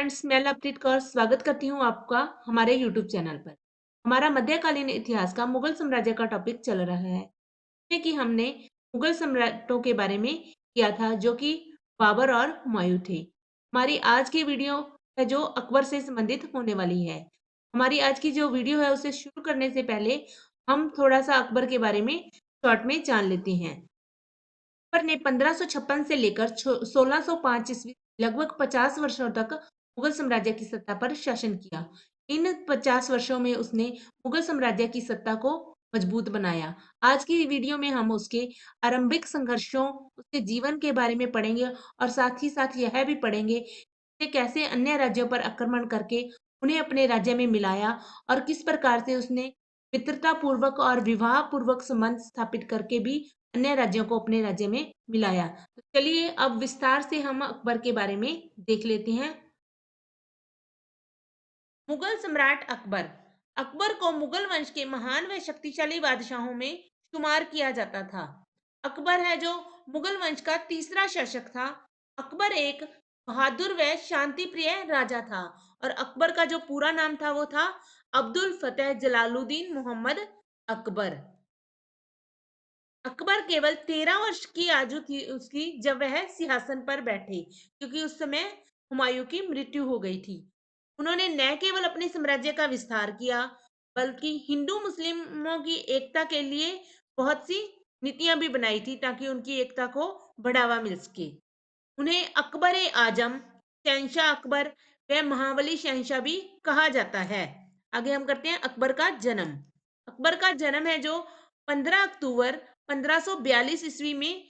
Friends, मैं लवप्रीत कौर स्वागत करती हूँ आपका हमारे यूट्यूब चैनल पर। हमारा मध्यकालीन इतिहास का मुगल साम्राज्य का टॉपिक चल रहा है। जैसे कि हमने मुगल सम्राटों के बारे में किया था जो कि बाबर और हुमायूं थे। हमारी आज की वीडियो है जो अकबर से संबंधित होने वाली है। हमारी आज की जो वीडियो है उसे शुरू करने से पहले हम थोड़ा सा अकबर के बारे में शॉर्ट में जान लेते हैं। अकबर ने 1556 से लेकर 1605 ईस्वी लगभग 50 वर्षों तक मुगल साम्राज्य की सत्ता पर शासन किया। इन 50 वर्षों में उसने मुगल साम्राज्य की सत्ता को मजबूत बनाया। आज की वीडियो में हम उसके आरंभिक संघर्षों, उसके जीवन के बारे में पढ़ेंगे और साथ ही साथ यह भी पढ़ेंगे कि कैसे अन्य राज्यों पर आक्रमण करके उन्हें अपने राज्य में मिलाया और किस प्रकार से उसने मित्रता पूर्वक और विवाह पूर्वक संबंध स्थापित करके भी अन्य राज्यों को अपने राज्य में मिलाया। तो चलिए अब विस्तार से हम अकबर के बारे में देख लेते हैं। मुगल सम्राट अकबर। अकबर को मुगल वंश के महान व शक्तिशाली बादशाहों में शुमार किया जाता था। अकबर है जो मुगल वंश का तीसरा शासक था। अकबर एक बहादुर व शांति प्रिय राजा था और अकबर का जो पूरा नाम था वो था अब्दुल फतेह जलालुद्दीन मोहम्मद अकबर। अकबर केवल 13 वर्ष की आयु थी उसकी जब वह सिंहासन पर बैठे, क्योंकि उस समय हुमायूं की मृत्यु हो गई थी। उन्होंने न केवल अपने साम्राज्य का विस्तार किया, बल्कि हिंदू मुस्लिमों की एकता के लिए बहुत सी नीतियां भी बनाई थी ताकि उनकी एकता को बढ़ावा मिल सके। उन्हें अकबर ए आजम, शहंशाह अकबर व महाबली शहंशाह भी कहा जाता है। आगे हम करते हैं अकबर का जन्म। अकबर का जन्म है जो 15 अक्टूबर 1542 ईस्वी में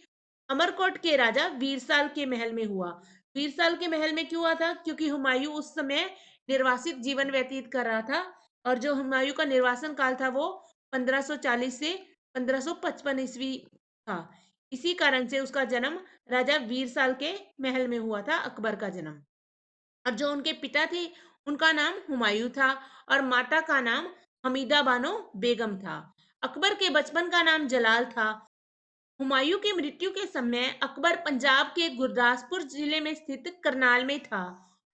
अमरकोट के राजा वीरसाल के महल में हुआ। वीरसाल के महल में क्यों हुआ था? क्योंकि हुमायूं उस समय निर्वासित जीवन व्यतीत कर रहा था और जो हुमायूं का निर्वासन काल था वो 1540 से 1555 ईस्वी था। इसी कारण से उसका जन्म राजा वीरसाल के महल में हुआ था, अकबर का जन्म। और जो उनके पिता थे उनका नाम हुमायूं था और माता का नाम हमीदा बानो बेगम था। अकबर के बचपन का नाम जलाल था। हुमायूं की मृत्यु के समय अकबर पंजाब के गुरदासपुर जिले में स्थित करनाल में था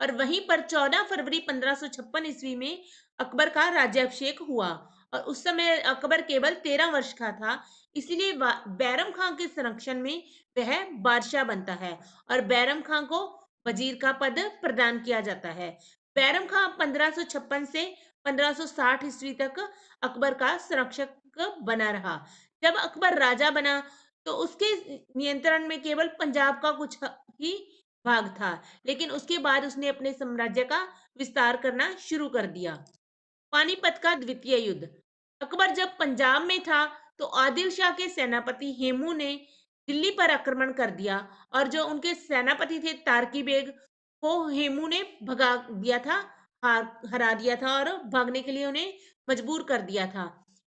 और वहीं पर 14 फरवरी 1556 ईस्वी में अकबर का राज्याभिषेक हुआ और उस समय अकबर केवल 13 वर्ष का था। इसीलिए बैरम खां के संरक्षण में वह बादशाह बनता है और बैरम खां को वजीर का पद प्रदान किया जाता है। बैरम खां 1556 से 1560 ईस्वी तक अकबर का संरक्षक बना रहा। जब अकबर राजा बना तो उसके नियंत्रण में केवल पंजाब का कुछ ही भाग था, लेकिन उसके बाद उसने अपने साम्राज्य का विस्तार करना शुरू कर दिया। पानीपत का द्वितीय युद्ध। अकबर जब पंजाब में था तो आदिल शाह के सेनापति हेमू ने दिल्ली पर आक्रमण कर दिया और जो उनके सेनापति थे तारकी बेग को हेमू ने भगा दिया था, हरा दिया था और भागने के लिए उन्हें मजबूर कर दिया था।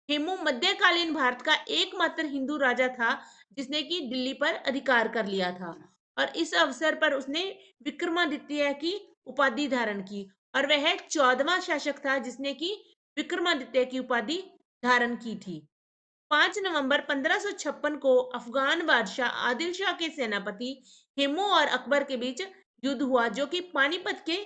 हेमू मध्यकालीन भारत का एकमात्र हिंदू राजा था जिसने कि दिल्ली पर अधिकार कर लिया था और इस अवसर पर उसने विक्रमादित्य की उपाधि धारण की और वह 14वां शासक था जिसने कि विक्रमादित्य की उपाधि धारण की थी। 5 नवंबर 1556 को अफगान बादशाह आदिल शाह के सेनापति हेमू और अकबर के बीच युद्ध हुआ जो कि पानीपत के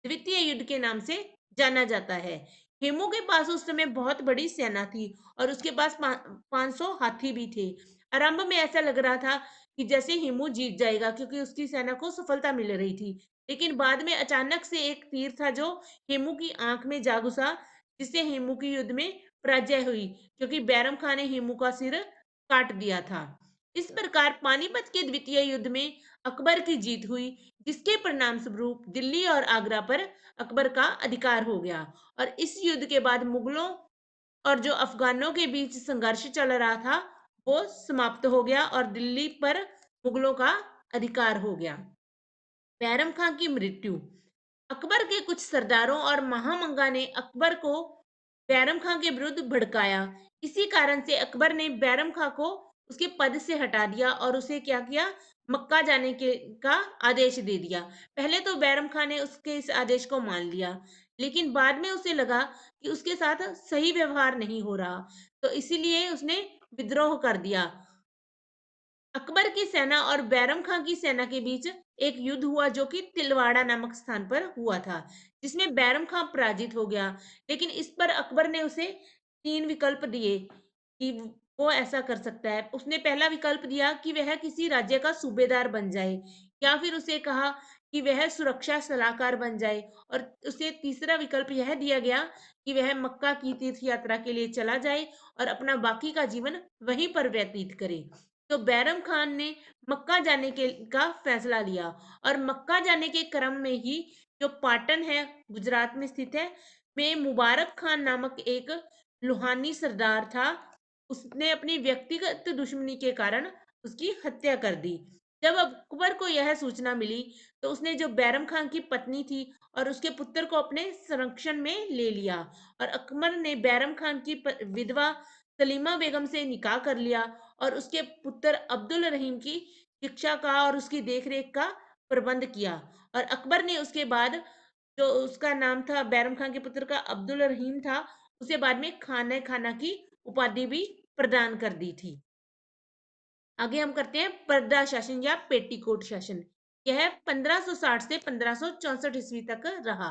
द्वितीय युद्ध के नाम से जाना जाता है। हेमू के पास उस समय बहुत बड़ी सेना थी और उसके पास 500 हाथी भी थे। आरंभ में ऐसा लग रहा था कि जैसे हेमू जीत जाएगा क्योंकि उसकी सेना को सफलता मिल रही थी, लेकिन बाद में अचानक से एक तीर था जो हेमू की आंख में जा घुसा जिससे हेमू की युद्ध में पराजय हुई क्योंकि बैरम खान ने हेमू का सिर काट दिया था। इस प्रकार पानीपत के द्वितीय युद्ध में अकबर की जीत हुई जिसके परिणाम स्वरूप दिल्ली और आगरा पर अकबर का अधिकार हो गया और इस युद्ध के बाद मुगलों और जो अफगानों के बीच संघर्ष चल रहा था वो समाप्त हो गया और दिल्ली पर मुगलों का अधिकार हो गया। बैरम खां की मृत्यु। अकबर के कुछ सरदारों और महामंगा ने अकबर को बैरम खां के विरुद्ध भड़काया। इसी कारण से अकबर ने बैरम खां को उसके पद से हटा दिया और उसे क्या किया, मक्का जाने के का आदेश दे दिया। पहले तो बैरम खां ने उसके इस आदेश को मान लिया, लेकिन बाद में उसे लगा कि उसके साथ सही व्यवहार नहीं हो रहा, तो इसीलिए उसने विद्रोह कर दिया। अकबर की सेना और बैरम खां की सेना के बीच एक युद्ध हुआ जो कि तिलवाड़ा नामक स्थान पर हुआ था, जिसमें बैरम खां पराजित हो गया। लेकिन इस पर अकबर ने उसे 3 विकल्प दिए कि वो ऐसा कर सकता है। उसने पहला विकल्प दिया कि वह किसी राज्य का सूबेदार बन जाए, या फिर उसे कहा कि वह सुरक्षा सलाहकार बन जाए, और उसे तीसरा विकल्प यह दिया गया कि वह मक्का की तीर्थ यात्रा के लिए चला जाए और अपना बाकी का जीवन वहीं पर व्यतीत करे। तो बैरम खान ने मक्का जाने के का फैसला लिया, और मक्का जाने के क्रम में ही जो पाटन है, गुजरात में स्थित है, में मुबारक खान नामक एक लुहानी सरदार था, उसने अपनी व्यक्तिगत दुश्मनी के कारण उसकी हत्या कर दी। जब अकबर को यह सूचना मिली, तो उसने जो बैरम खान की पत्नी थी और उसके पुत्र को अपने संरक्षण में ले लिया, और अकबर ने बैरम खान की विधवा सलीमा बेगम से निकाह कर लिया और उसके पुत्र अब्दुल रहीम की शिक्षा का और उसकी देखरेख का प्रबंध किया। और अकबर ने उसके बाद, जो उसका नाम था बैरम खान के पुत्र का अब्दुल रहीम था, उसे बाद में खाना खाना की उपाधि भी प्रदान कर दी थी। आगे हम करते हैं पर्दा शासन या पेटीकोट शासन। यह 1560 से 1564 ईस्वी तक रहा।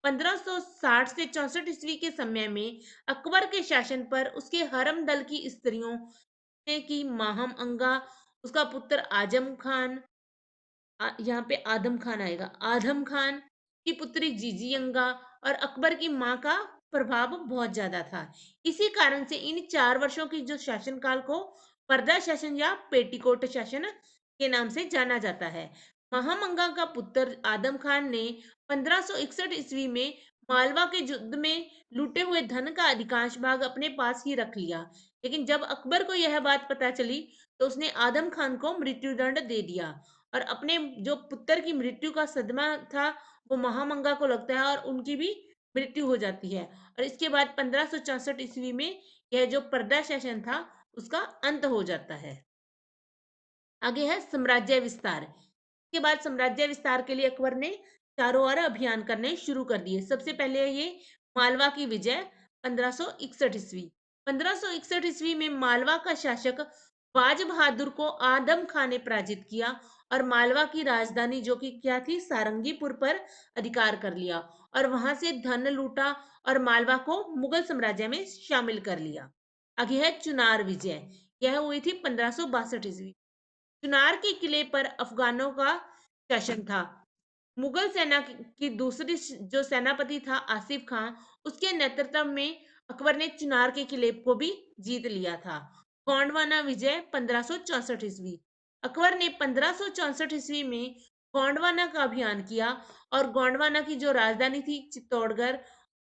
1560 से 64 ईस्वी के समय में अकबर के शासन पर उसके हरम दल की स्त्रियों ने की माहम अंगा, उसका पुत्र आजम खान, यहाँ पे आदम खान आएगा, आदम खान की पुत्री जीजी अंगा, और अकबर की माँ का प्रभाव बहुत ज्यादा था। इसी कारण से इन 4 वर्षों की जो शासनकाल को पर्दा शासन या पेटीकोट शासन के नाम से जाना जाता है। महामंगा का पुत्र आदम खान ने 1561 ईस्वी में मालवा के युद्ध में लूटे हुए धन का अधिकांश भाग अपने पास ही रख लिया। लेकिन जब अकबर को यह बात पता चली, तो उसने आदम खान को मृत्युदंड दे दिया, और अपने जो पुत्र की मृत्यु का सदमा था वो महामंगा को लगता है, और उनकी भी मृत्यु हो जाती है। और इसके बाद 1564 ईस्वी में यह जो पर्दा शासन था उसका अंत हो जाता है। आगे है साम्राज्य विस्तार। इसके बाद साम्राज्य विस्तार के लिए अकबर ने चारों ओर अभियान करने शुरू कर दिए। सबसे पहले ये मालवा की विजय 1561 ईस्वी। 1561 ईस्वी में मालवा का शासक बाज बहादुर को आदम खान ने पराजित किया और मालवा की राजधानी जो कि क्या थी, सारंगीपुर पर अधिकार कर लिया, और वहां से धन लूटा और मालवा को मुगल साम्राज्य में शामिल कर लिया। आगे है चुनार विजय। यह हुई थी 1562 ईस्वी। चुनार के किले पर अफगानों का शासन था। मुगल सेना की दूसरी जो सेनापति था आसिफ खां, उसके नेतृत्व में अकबर ने चुनार के किले को भी जीत लिया था। गोंडवाना विजय 1564 ईस्वी। अकबर ने 1564 ईस्वी में गोंडवाना का अभियान किया, और गोंडवाना की जो राजधानी थी चित्तौड़गढ़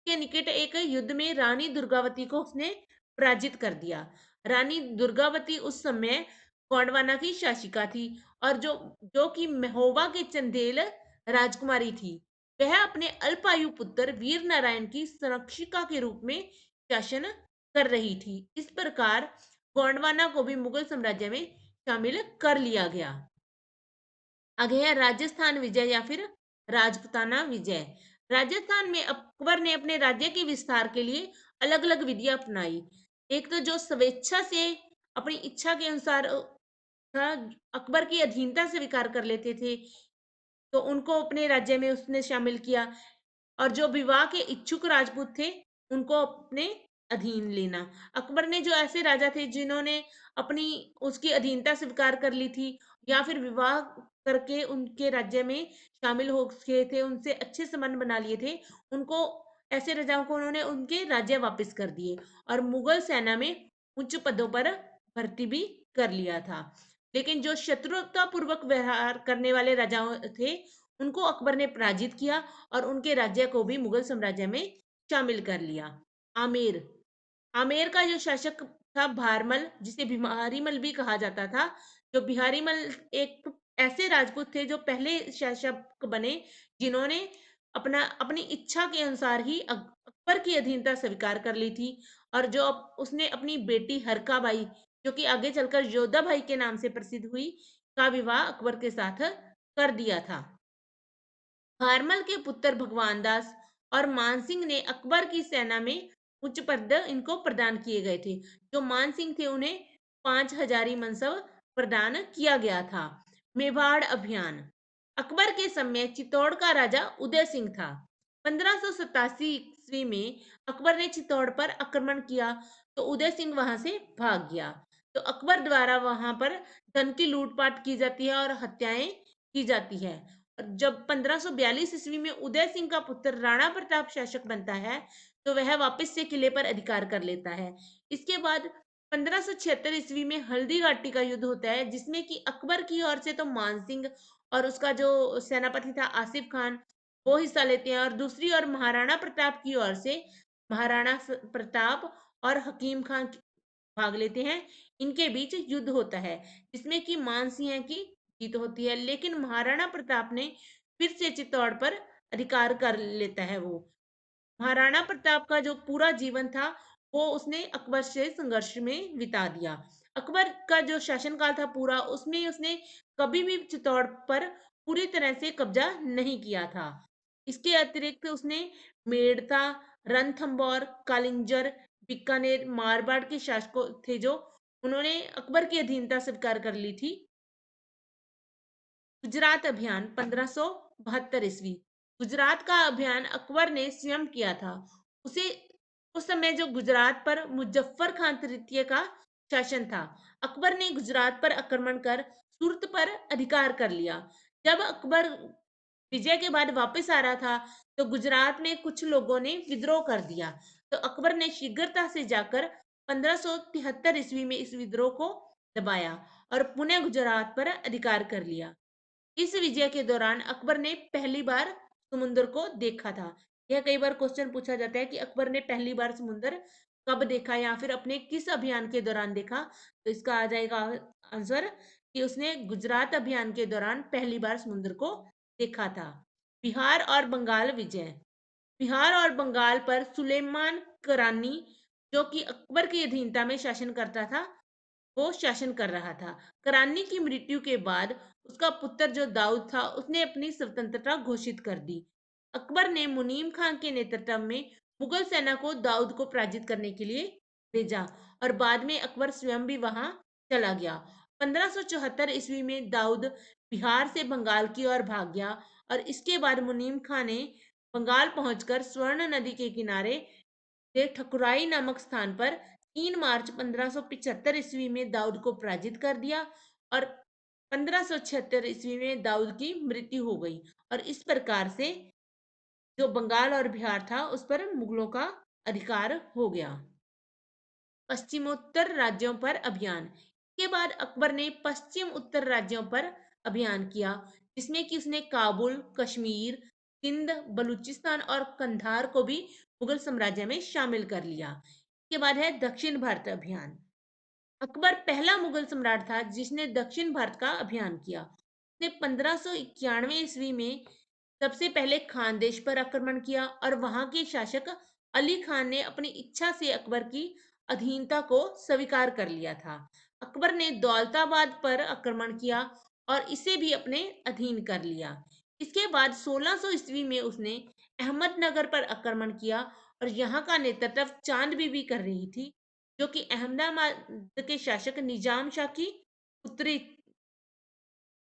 के निकट एक युद्ध में रानी दुर्गावती को उसने पराजित कर दिया। रानी दुर्गावती उस समय गोंडवाना की शासिका थी, और जो जो कि महोबा के चंदेल राजकुमारी थी। वह अपने अल्पायु पुत्र वीर नारायण की संरक्षिका के रूप में शासन कर रही थी। इस प्रकार गोंडवाना को भी मुगल साम्राज्य में शामिल कर लिया गया। आगे है राजस्थान विजय या फिर राजपुताना विजय। राजस्थान में अकबर ने अपने राज्य के विस्तार के लिए अलग अलग विधियां अपनाई। एक तो जो स्वेच्छा से अपनी इच्छा के अनुसार था, अकबर की अधीनता स्वीकार कर लेते थे, तो उनको अपने राज्य में उसने शामिल किया। और जो विवाह के इच्छुक राजपूत थे, उनको अपने अधीन लेना। अकबर ने जो ऐसे राजा थे जिन्होंने अपनी उसकी अधीनता स्वीकार कर ली थी, या फिर विवाह करके उनके राज्य में शामिल हो गए थे, उनसे अच्छे संबंध बना लिए थे, उनको, ऐसे राजाओं को उन्होंने उनके राज्य वापस कर दिए, और मुगल सेना में उच्च पदों पर भर्ती भी कर लिया था। लेकिन जो शत्रुता पूर्वक व्यवहार करने वाले राजाओं थे, उनको अकबर ने पराजित किया और उनके राज्य को भी मुगल साम्राज्य में शामिल कर लिया। आमेर, आमेर का जो शासक था भारमल, जिसे बिहारीमल भी कहा जाता था। जो बिहारीमल एक ऐसे राजपूत थे जो पहले शासक बने, जिन्होंने अपनी इच्छा के अनुसार ही अकबर की अधीनता स्वीकार कर ली थी, और जो उसने अपनी बेटी हरका बाई, जो कि आगे चलकर योधा भाई के नाम से प्रसिद्ध हुई, का विवाह अकबर के साथ कर दिया था। भारमल के पुत्र भगवान दास और मानसिंह ने अकबर की सेना में उच्च पद इनको प्रदान किए गए थे। जो मानसिंह थे उन्हें 5 हजारी मनसब प्रदान किया गया था। मेवाड़ अभियान। अकबर के समय चित्तौड़ का राजा उदय सिंह था। 1587 ईस्वी में अकबर ने चित्तौड़ पर आक्रमण किया, तो उदय सिंह वहां से भाग गया। तो अकबर द्वारा वहां पर धन की लूटपाट की जाती है और हत्याएं की जाती है। और जब 1542 ईस्वी में उदय सिंह का पुत्र राणा प्रताप शासक बनता है, तो वह वापस से किले पर अधिकार कर लेता है। इसके बाद 1576 ईस्वी में हल्दी घाटी का युद्ध होता है, जिसमें कि अकबर की ओर से तो मान सिंह और उसका जो सेनापति था आसिफ खान, वो हिस्सा लेते हैं, और दूसरी ओर महाराणा प्रताप की ओर से महाराणा प्रताप और हकीम खान भाग लेते हैं। इनके बीच युद्ध होता है, जिसमें कि मान सिंह की जीत होती है, लेकिन महाराणा प्रताप ने फिर से चित्तौड़ पर अधिकार कर लेता है। वो महाराणा प्रताप का जो पूरा जीवन था, वो उसने अकबर से संघर्ष में बिता दिया। अकबर का जो शासनकाल था पूरा, उसमें उसने कभी भी चित्तौड़ पर पूरी तरह से कब्जा नहीं किया था। इसके अतिरिक्त उसने मेड़ता, रणथंभौर, कालिंजर, बीकानेर, मारवाड़ के शासकों थे जो उन्होंने अकबर की अधीनता स्वीकार कर ली थी। गुजरात अभियान 1572 ईस्वी। गुजरात का अभियान अकबर ने स्वयं किया था। उसे उस समय जो गुजरात पर मुजफ्फर खान तृतीय का शासन था। अकबर ने गुजरात पर आक्रमण कर सूरत पर अधिकार कर लिया। जब अकबर विजय के बाद वापस आ रहा था, तो गुजरात में कुछ लोगों ने विद्रोह कर दिया। तो अकबर ने शीघ्रता से जाकर 1573 ईस्वी में इस विद्रोह को दबाया और पुनः गुजरात पर अधिकार कर लिया। इस विजय के दौरान अकबर ने पहली बार समुद्र को देखा था। यह कई बार क्वेश्चन पूछा जाता है कि अकबर ने पहली बार समुद्र कब देखा या फिर अपने किस अभियान के दौरान देखा। तो इसका आ जाएगा आंसर कि उसने गुजरात अभियान के दौरान पहली बार समुद्र को देखा था। बिहार और बंगाल विजय। बिहार और बंगाल पर सुलेमान करानी, जो कि अकबर की अधीनता में शासन करता था, वो शासन कर रहा था। करानी की मृत्यु के बाद उसका पुत्र जो दाऊद था, उसने अपनी स्वतंत्रता घोषित कर दी। अकबर ने मुनीम खान के नेतृत्व में मुगल सेना को दाऊद को पराजित करने के लिए भेजा, और बाद में अकबर स्वयं भी वहां चला गया। 1574 ईस्वी में दाऊद बिहार से बंगाल की ओर भाग गया, और इसके बाद मुनीम खान ने बंगाल पहुंचकर स्वर्ण नदी के किनारे से ठकुराई नामक स्थान पर 3 मार्च 1575 ईस्वी में दाऊद को पराजित कर दिया, और 1576 ईस्वी में दाऊद की मृत्यु हो गई। और इस प्रकार से जो बंगाल और बिहार था, उस पर मुगलों का अधिकार हो गया। पश्चिमोत्तर राज्यों पर अभियान। के बाद अकबर ने पश्चिम उत्तर राज्यों पर अभियान किया, जिसमें कि उसने काबुल, कश्मीर, सिंध, बलूचिस्तान और कंधार को भी मुगल साम्राज्य में शामिल कर लिया। इसके बाद है दक्षिण भारत अभियान। अकबर पहला मुगल सम्राट था जिसने दक्षिण भारत का अभियान किया। उसने 1591 ईस्वी में सबसे पहले खानदेश पर आक्रमण किया, और वहां के शासक अली खान ने अपनी इच्छा से अकबर की अधीनता को स्वीकार कर लिया था। अकबर ने दौलताबाद पर आक्रमण किया और इसे भी अपने अधीन कर लिया। इसके बाद 1600 ईस्वी में उसने अहमदनगर पर आक्रमण किया, और यहाँ का नेतृत्व चांद बीबी कर रही थी, जो कि अहमदाबाद के शासक निजाम शाह की पुत्री।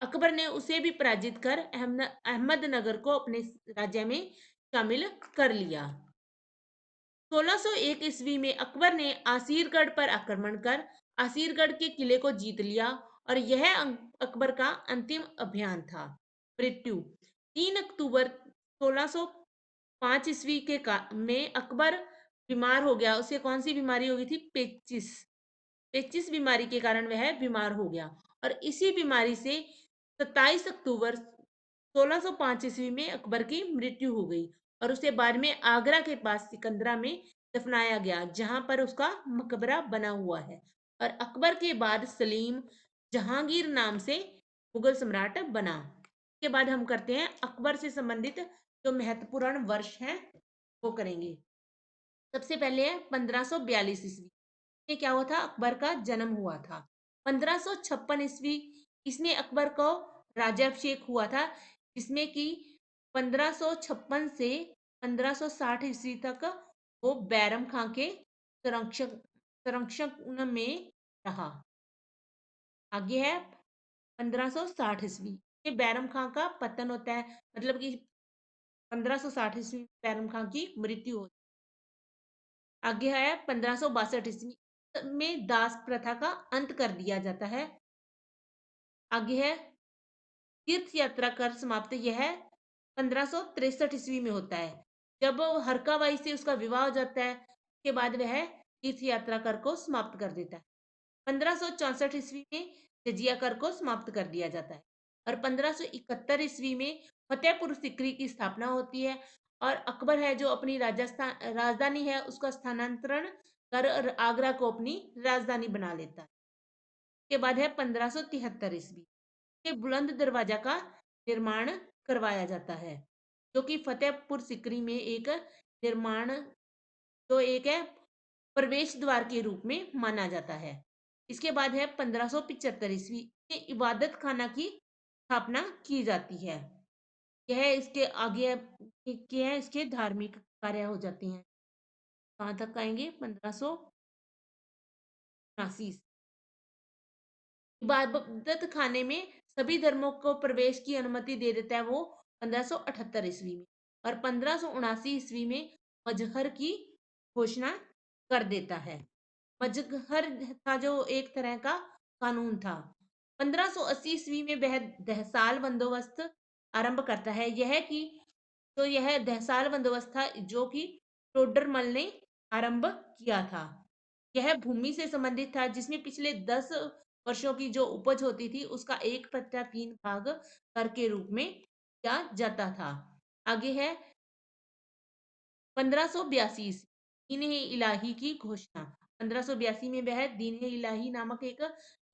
अकबर ने उसे भी पराजित कर अहमदनगर को अपने राज्य में शामिल कर लिया। 1601 ईस्वी में अकबर ने आसीरगढ़ पर आक्रमण कर आसीरगढ़ के किले को जीत लिया, और यह अकबर का अंतिम अभियान था। मृत्यु। 3 अक्टूबर 1605 ईस्वी में अकबर बीमार हो गया। उसे कौन सी बीमारी हो गई थी? पेचिस। पेचिस बीमारी के कारण वह बीमार हो गया, और इसी बीमारी से 27 अक्टूबर 1605 ईस्वी में अकबर की मृत्यु हो गई, और उसे बाद में आगरा के पास सिकंदरा में दफनाया गया, जहां पर उसका मकबरा बना हुआ है। और अकबर के बाद सलीम जहांगीर नाम से मुगल सम्राट बना। के बाद हम करते हैं अकबर से संबंधित जो महत्वपूर्ण वर्ष हैं वो करेंगे। सबसे पहले है 1542 ईस्वी। ये क्या हुआ था? अकबर का जन्म हुआ था। 1556 ईस्वी इसमें अकबर को राज्याभिषेक हुआ था, जिसमें कि 1556 से 1560 ईस्वी तक वो बैरम खां के संरक्षक संरक्षण में रहा। आगे है 1560 ईस्वी, ये बैरम खां का पतन होता है, मतलब कि 1560 ईस्वी में बैरम खां की मृत्यु होती है। आगे है 1562 ईस्वी में दास प्रथा का अंत कर दिया जाता है। आगे है तीर्थ यात्रा कर समाप्त, यह 1563 ईस्वी में होता है, जब हरका बाई से उसका विवाह हो जाता है, उसके बाद वह तीर्थ यात्रा कर को समाप्त कर देता है। 1564 ईस्वी में जजिया कर को समाप्त कर दिया जाता है और 1571 ईस्वी में फतेहपुर सिकरी की स्थापना होती है और अकबर है जो अपनी राजस्थान राजधानी है उसका स्थानांतरण कर आगरा को अपनी राजधानी बना लेता है। के बाद है 1573 ईस्वी के बुलंद दरवाजा का निर्माण करवाया जाता है, जो कि फतेहपुर सिकरी में एक निर्माण जो एक है प्रवेश द्वार के रूप में माना जाता है। इसके बाद है 1575 ईस्वी में इबादत खाना की स्थापना की जाती है। यह इसके आगे के है इसके धार्मिक कार्य हो जाते हैं। कहाँ तक आएंगे? 1579। इबादत खाने में सभी धर्मों को प्रवेश की अनुमति दे देता है वो 1578 ईस्वी में और 1579 ईस्वी में मजहर की घोषणा कर देता है। मजहर था जो एक तरह का कानून था। 1580 ईस्वी में वह दहसाल बंदोबस्त आरंभ करता है। यह दहसाल बंदोबस्त था जो कि टोडरमल ने आरंभ किया था। यह भूमि से संबंधित था जिसमें पिछले 10 वर्षों की जो उपज होती थी उसका 1/3 भाग कर के रूप में किया जाता था। आगे है 1582 दीन ए इलाही की घोषणा। 1582 में वह दीन ए इलाही नामक एक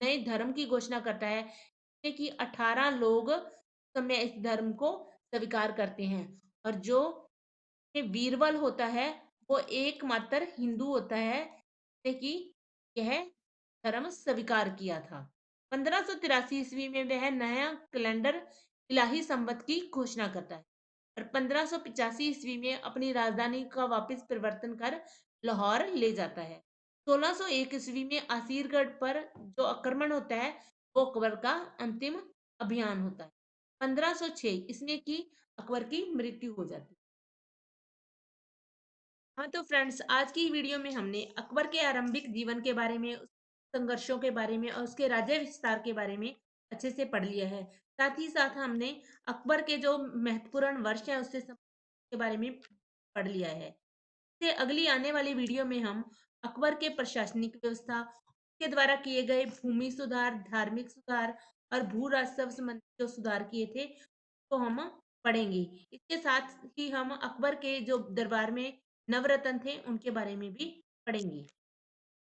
नए धर्म की घोषणा करता है, जिसमें कि 18 लोग समय इस धर्म को स्वीकार करते हैं और जो ये बीरबल होता है वो एकमात्र हिंदू होता है जिसने कि यह धर्म स्वीकार किया था। 1583 ईस्वी में वह नया कैलेंडर इलाही संवत की घोषणा करता है और 1585 ईस्वी में अपनी राजधानी का वापस परिवर्तन कर लाहौर ले जाता है। 1601 ईस्वी में आसीरगढ़ पर जो आक्रमण होता है वो अकबर का अंतिम अभियान होता है। 1506 इसमें की अकबर की मृत्यु हो जाती है। हाँ तो फ्रेंड्स, आज की वीडियो में हमने अकबर के आरंभिक जीवन के बारे में, उसके संघर्षों के बारे में और उसके राज्य विस्तार के बारे में अच्छे से पढ़ लिया है। साथ ही साथ हमने अकबर के जो महत्वपूर्ण वर्ष हैं उससे के बारे में पढ़ लिया है। से अगली आने वाली वीडियो में हम अकबर के प्रशासनिक व्यवस्था, के द्वारा किए गए भूमि सुधार, धार्मिक सुधार और भू राजस्व संबंधी जो सुधार किए थे तो हम पढ़ेंगे। इसके साथ ही हम अकबर के जो दरबार में नवरत्न थे उनके बारे में भी पढ़ेंगे।